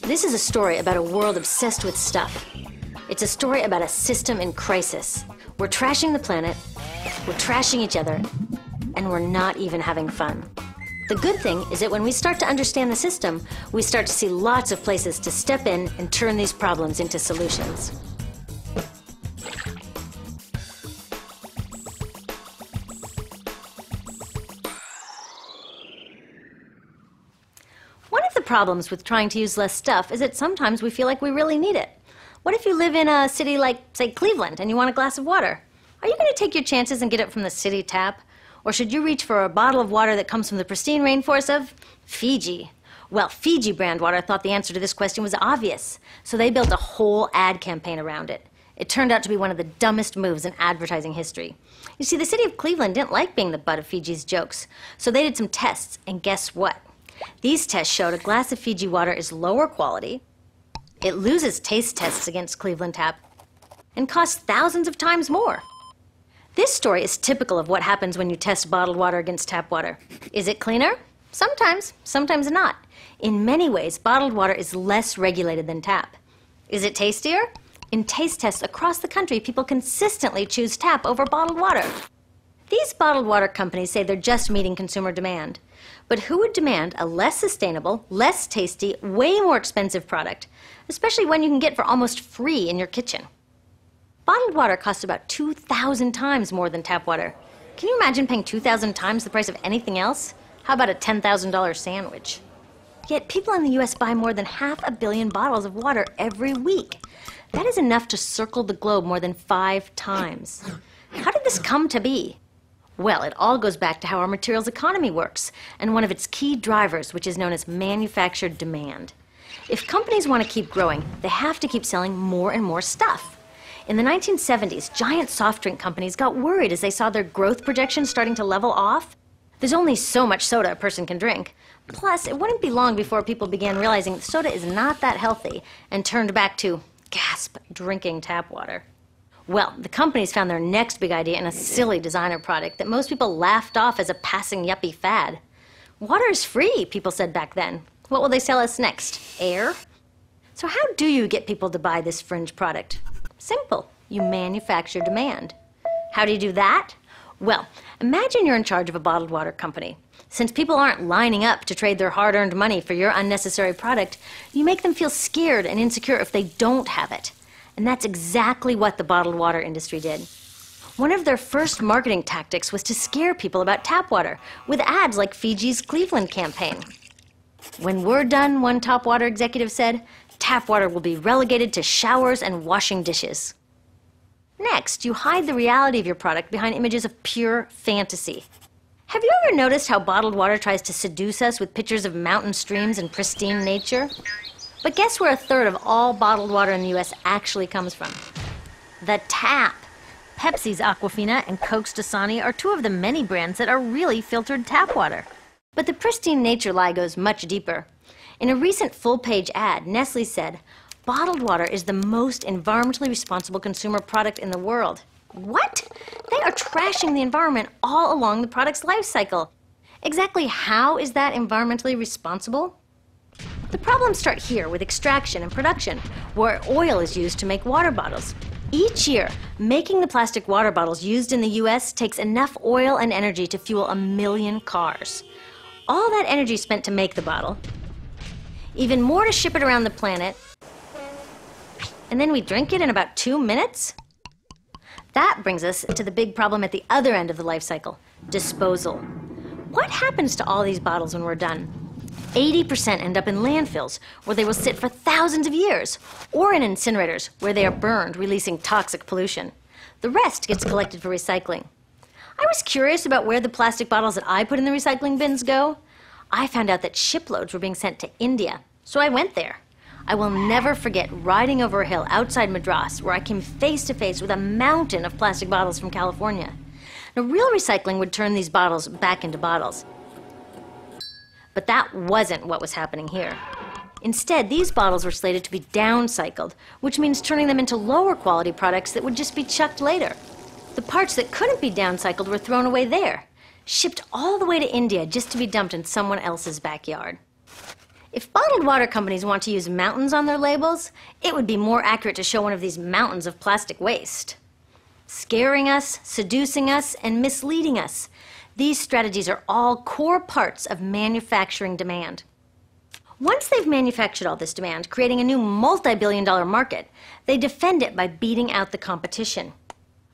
This is a story about a world obsessed with stuff. It's a story about a system in crisis. We're trashing the planet, we're trashing each other, and we're not even having fun. The good thing is that when we start to understand the system, we start to see lots of places to step in and turn these problems into solutions. One of the problems with trying to use less stuff is that sometimes we feel like we really need it. What if you live in a city like, say, Cleveland, and you want a glass of water? Are you going to take your chances and get it from the city tap? Or should you reach for a bottle of water that comes from the pristine rainforest of Fiji? Well, Fiji brand water thought the answer to this question was obvious, so they built a whole ad campaign around it. It turned out to be one of the dumbest moves in advertising history. You see, the city of Cleveland didn't like being the butt of Fiji's jokes, so they did some tests, and guess what? These tests showed a glass of Fiji water is lower quality, it loses taste tests against Cleveland tap, and costs thousands of times more. This story is typical of what happens when you test bottled water against tap water. Is it cleaner? Sometimes, sometimes not. In many ways, bottled water is less regulated than tap. Is it tastier? In taste tests across the country, people consistently choose tap over bottled water. These bottled water companies say they're just meeting consumer demand. But who would demand a less sustainable, less tasty, way more expensive product, especially when you can get for almost free in your kitchen? Bottled water costs about 2,000 times more than tap water. Can you imagine paying 2,000 times the price of anything else? How about a $10,000 sandwich? Yet people in the US buy more than 500 million bottles of water every week. That is enough to circle the globe more than 5 times. How did this come to be? Well, it all goes back to how our materials economy works, and one of its key drivers, which is known as manufactured demand. If companies want to keep growing, they have to keep selling more and more stuff. In the 1970s, giant soft drink companies got worried as they saw their growth projections starting to level off. There's only so much soda a person can drink. Plus, it wouldn't be long before people began realizing that soda is not that healthy and turned back to, gasp, drinking tap water. Well, the companies found their next big idea in a silly designer product that most people laughed off as a passing yuppie fad. Water is free, people said back then. What will they sell us next? Air? So how do you get people to buy this fringe product? Simple. You manufacture demand. How do you do that? Well, imagine you're in charge of a bottled water company. Since people aren't lining up to trade their hard-earned money for your unnecessary product, you make them feel scared and insecure if they don't have it. And that's exactly what the bottled water industry did. One of their first marketing tactics was to scare people about tap water with ads like Fiji's Cleveland campaign. When we're done, one top water executive said, tap water will be relegated to showers and washing dishes. Next, you hide the reality of your product behind images of pure fantasy. Have you ever noticed how bottled water tries to seduce us with pictures of mountain streams and pristine nature? But guess where 1/3 of all bottled water in the US actually comes from? The tap. Pepsi's Aquafina and Coke's Dasani are 2 of the many brands that are really filtered tap water. But the pristine nature lie goes much deeper. In a recent full-page ad, Nestle said, bottled water is the most environmentally responsible consumer product in the world. What? They are trashing the environment all along the product's life cycle. Exactly how is that environmentally responsible? The problems start here with extraction and production, where oil is used to make water bottles. Each year, making the plastic water bottles used in the US takes enough oil and energy to fuel 1 million cars. All that energy spent to make the bottle, even more to ship it around the planet, and then we drink it in about 2 minutes? That brings us to the big problem at the other end of the life cycle, disposal. What happens to all these bottles when we're done? 80% end up in landfills, where they will sit for thousands of years, or in incinerators, where they are burned, releasing toxic pollution. The rest gets collected for recycling. I was curious about where the plastic bottles that I put in the recycling bins go. I found out that shiploads were being sent to India, so I went there. I will never forget riding over a hill outside Madras, where I came face to face with a mountain of plastic bottles from California. Now, real recycling would turn these bottles back into bottles. But that wasn't what was happening here. Instead, these bottles were slated to be downcycled, which means turning them into lower quality products that would just be chucked later. The parts that couldn't be downcycled were thrown away there, shipped all the way to India just to be dumped in someone else's backyard. If bottled water companies want to use mountains on their labels, it would be more accurate to show one of these mountains of plastic waste. Scaring us, seducing us, and misleading us. These strategies are all core parts of manufacturing demand. Once they've manufactured all this demand, creating a new multi-billion-dollar market, they defend it by beating out the competition.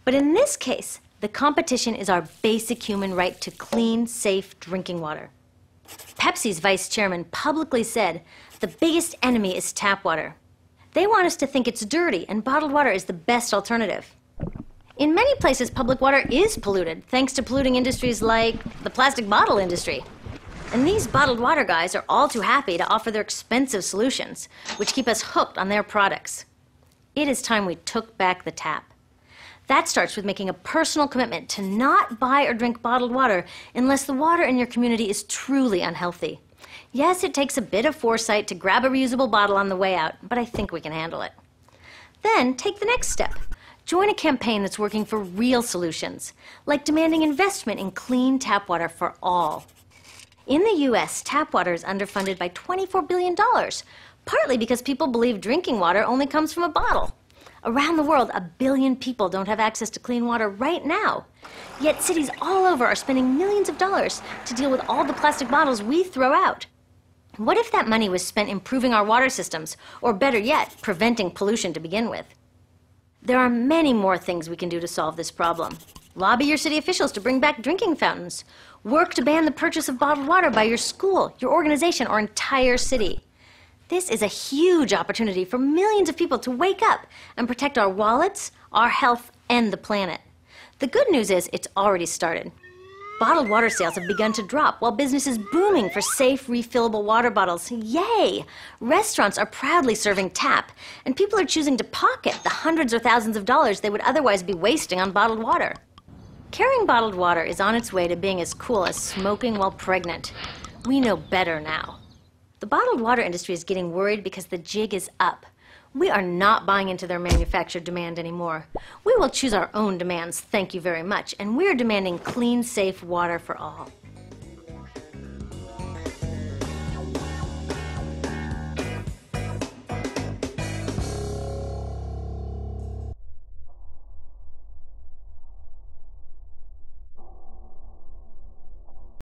But in this case, the competition is our basic human right to clean, safe drinking water. Pepsi's vice chairman publicly said, "The biggest enemy is tap water." They want us to think it's dirty and bottled water is the best alternative. In many places, public water is polluted, thanks to polluting industries like the plastic bottle industry. And these bottled water guys are all too happy to offer their expensive solutions, which keep us hooked on their products. It is time we took back the tap. That starts with making a personal commitment to not buy or drink bottled water unless the water in your community is truly unhealthy. Yes, it takes a bit of foresight to grab a reusable bottle on the way out, but I think we can handle it. Then take the next step. Join a campaign that's working for real solutions, like demanding investment in clean tap water for all. In the U.S., tap water is underfunded by $24 billion, partly because people believe drinking water only comes from a bottle. Around the world, 1 billion people don't have access to clean water right now. Yet cities all over are spending millions of dollars to deal with all the plastic bottles we throw out. What if that money was spent improving our water systems, or better yet, preventing pollution to begin with? There are many more things we can do to solve this problem. Lobby your city officials to bring back drinking fountains. Work to ban the purchase of bottled water by your school, your organization, or entire city. This is a huge opportunity for millions of people to wake up and protect our wallets, our health, and the planet. The good news is it's already started. Bottled water sales have begun to drop while business is booming for safe, refillable water bottles. Yay! Restaurants are proudly serving tap, and people are choosing to pocket the hundreds or thousands of dollars they would otherwise be wasting on bottled water. Carrying bottled water is on its way to being as cool as smoking while pregnant. We know better now. The bottled water industry is getting worried because the jig is up. We are not buying into their manufactured demand anymore. We will choose our own demands, thank you very much, and we're demanding clean, safe water for all.